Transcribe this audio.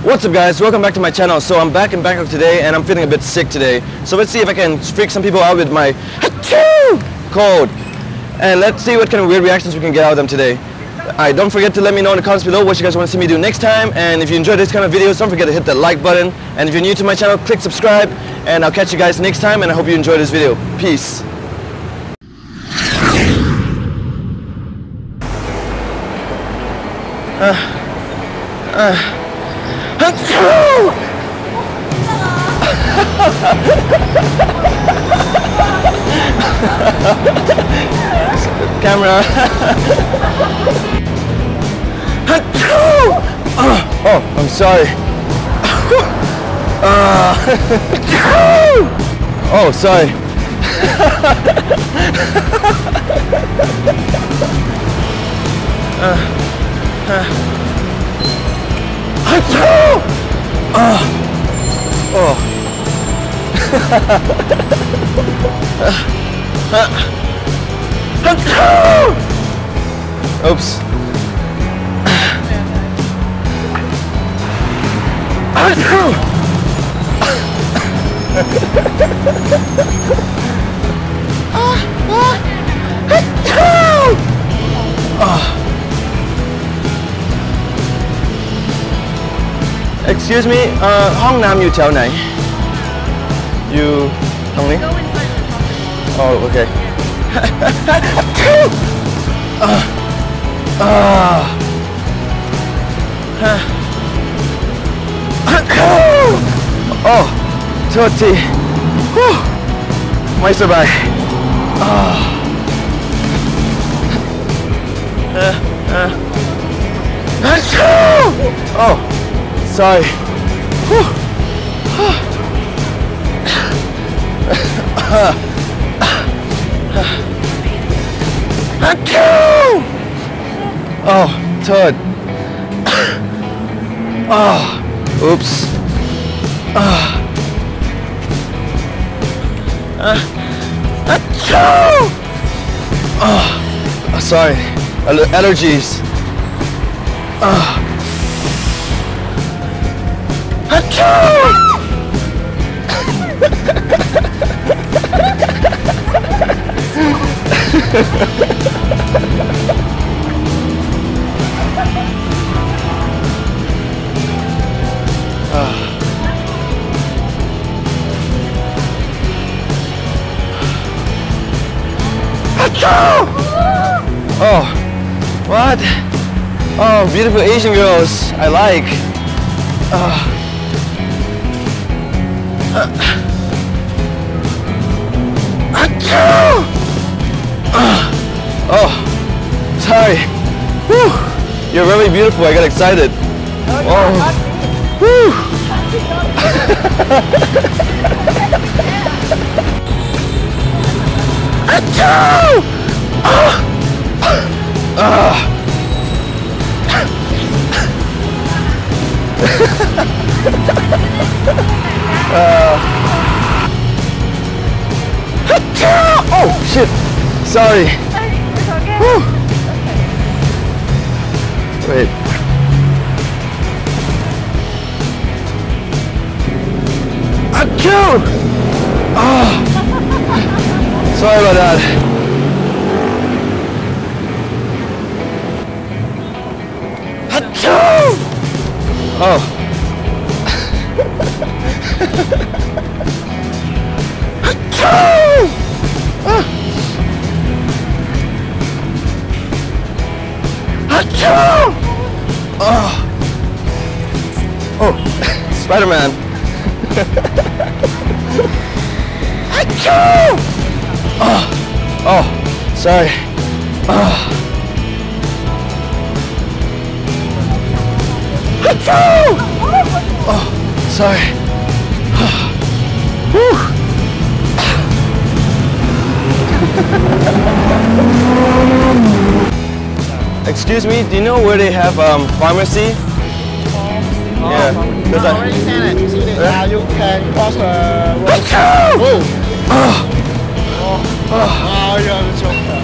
What's up guys, welcome back to my channel. So I'm back in Bangkok today and I'm feeling a bit sick today. So let's see if I can freak some people out with my cold. And let's see what kind of weird reactions we can get out of them today. Alright, don't forget to let me know in the comments below what you guys want to see me do next time. And if you enjoyed this kind of videos, don't forget to hit the like button. And if you're new to my channel, click subscribe. And I'll catch you guys next time, and I hope you enjoyed this video. Peace. Camera. Oh, I'm sorry. Oh, sorry. Oops. Excuse me, ห้องน้ำอยู่แถวไหน อยู่ตรงนี้ Oh, okay. Oh, โทษทีไม่สบาย Oh, sorry. Oh, โทษ Oops. Sorry, allergies. Oh, what? Oh, beautiful Asian girls. I like. Oh, sorry. Whew. You're very beautiful. I got excited. Oh. Whew. Oh shit! Sorry. Wait. Achoo! Oh. Sorry about that. Achoo! Oh. Achoo! Achoo! Oh. Oh, Spider-Man. Achoo! Oh, oh, sorry. Oh. Achoo! Oh, sorry. Whew. Excuse me, do you know where they have pharmacy? Yeah. I already sent it. You see it? You can cross the road. Oh. Oh, you're a joker.